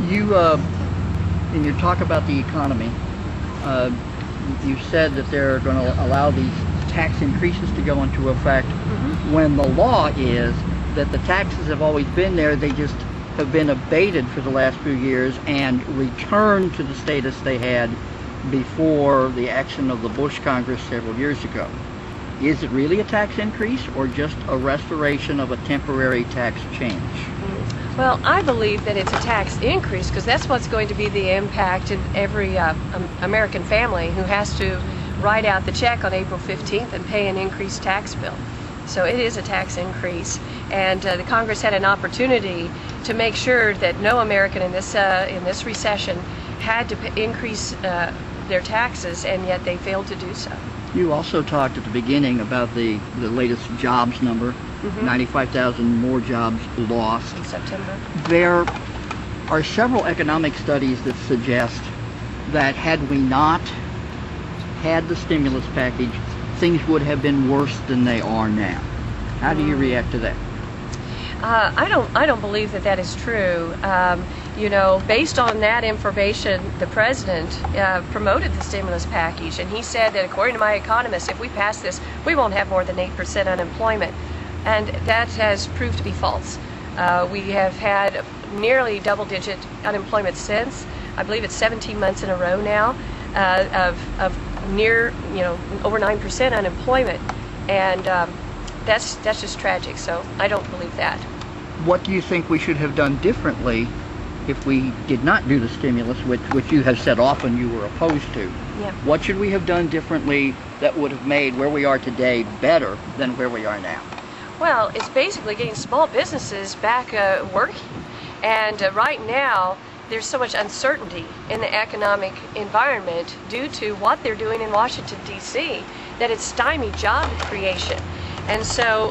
You, in your talk about the economy, you said that they're going to allow these tax increases to go into effect when the law is that the taxes have always been there, they just have been abated for the last few years and returned to the status they had before the action of the Bush Congress several years ago. Is it really a tax increase or just a restoration of a temporary tax change? Well, I believe that it's a tax increase because that's what's going to be the impact of every American family who has to write out the check on April 15th and pay an increased tax bill. So it is a tax increase, and the Congress had an opportunity to make sure that no American in this recession had to increase their taxes, and yet they failed to do so. You also talked at the beginning about the latest jobs number, 95,000 more jobs lost. In September. There are several economic studies that suggest that had we not had the stimulus package, things would have been worse than they are now. How do you react to that? I don't believe that that is true. You know, based on that information, the president promoted the stimulus package, and he said that according to my economists, if we pass this, we won't have more than 8% unemployment. And that has proved to be false. We have had nearly double-digit unemployment since. I believe it's 17 months in a row now of near, over 9% unemployment, and that's just tragic. So I don't believe that. What do you think we should have done differently if we did not do the stimulus, which you have said often you were opposed to? Yeah. What should we have done differently that would have made where we are today better than where we are now? Well, it's basically getting small businesses back working. And right now, there's so much uncertainty in the economic environment due to what they're doing in Washington, D.C., that it's stymied job creation. And so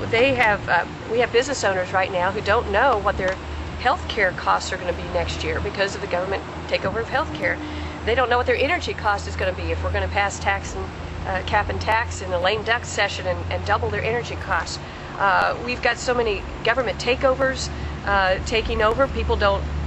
we have business owners right now who don't know what their health care costs are going to be next year because of the government takeover of health care. They don't know what their energy cost is going to be if we're going to pass tax and cap and tax in the lame duck session and double their energy costs. We've got so many government takeovers taking over. People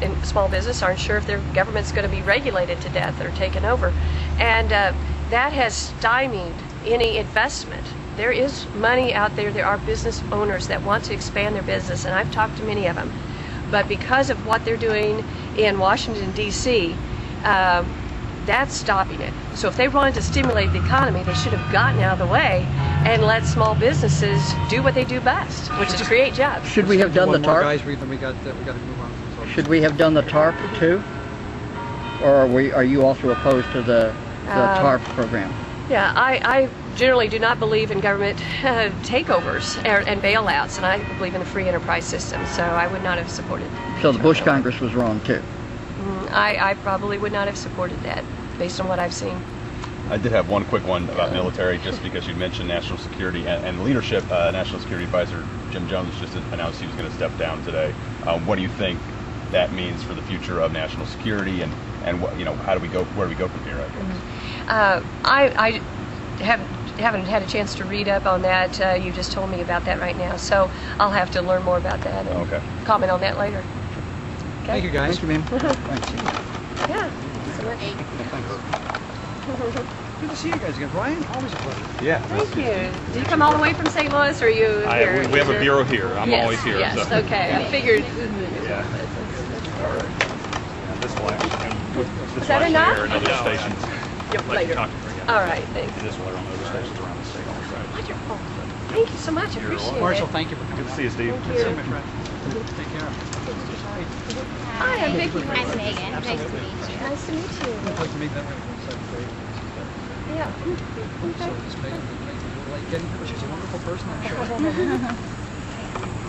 in small business aren't sure if their government's going to be regulated to death or taken over. And that has stymied any investment. There is money out there. There are business owners that want to expand their business, and I've talked to many of them. But because of what they're doing in Washington, D.C., that's stopping it. So if they wanted to stimulate the economy, they should have gotten out of the way and let small businesses do what they do best, which is create jobs. Should we have done the TARP? Guys, we got to move on. Should we have done the TARP too? Or are you also opposed to the TARP program? Yeah, I generally do not believe in government takeovers and bailouts, and I believe in the free enterprise system, so I would not have supported. So the Bush Congress was wrong too? I probably would not have supported that, based on what I've seen. I did have one quick one about military, just because you mentioned national security and leadership. National Security Advisor Jim Jones just announced he was going to step down today. What do you think that means for the future of national security, and what, how do we go? Where do we go from here? I haven't had a chance to read up on that. You just told me about that right now, so I'll have to learn more about that and comment on that later. Okay. Thank you, guys. Thank you, ma'am. Thanks. Yeah. So much. Good to see you guys again, Brian. Always a pleasure. Yeah. Thank you. Did you come all the way from St. Louis, or are you here? We have a bureau here. I'm always here. Yes. So. Okay. I figured. Yeah. This will actually. Is that enough? Air and other stations. Yep, later. All right. Thanks. And this will air on other stations around the state also. Wonderful. Thank you so much. I appreciate it. Marshall, thank you for coming. Good to see you, Steve. Thank you. my friend. Take care. Hi, I'm Vicky. I'm Megan. Nice to meet you. Nice to meet you. I'd like to make that Yeah. So just Megan, like getting her. She's a wonderful person, I'm sure.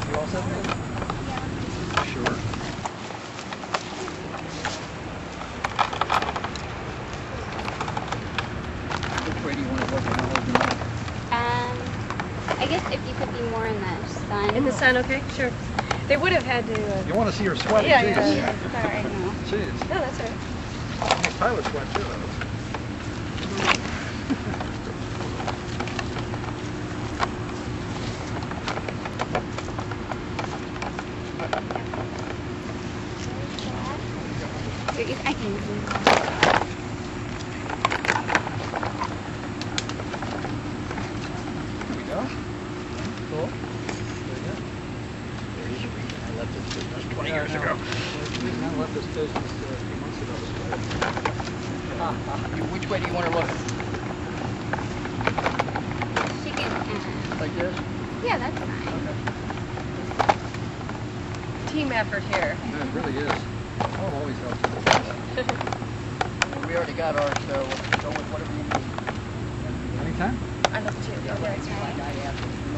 You all set, Megan? Sure. Which way do you want to go? I guess if you could be more in the sun. In the sun, okay? Sure. They would have had to. You want to see her sweat? Yeah, Jeez. Yeah. Sorry. No. Jeez. No, that's all right. Makes Tyler sweat too. I can zoom. There we go. Cool. Very good. I left this business 20 Yeah, years no, ago. The reason I left this business a few months ago was Which way do you want to look? Chicken and... Like this? Yeah, that's fine. Team effort here. Yeah, it really is. Oh, always helps. We already got ours, so go with whatever you need. Anytime. I love to. Okay. That's right. Like I asked.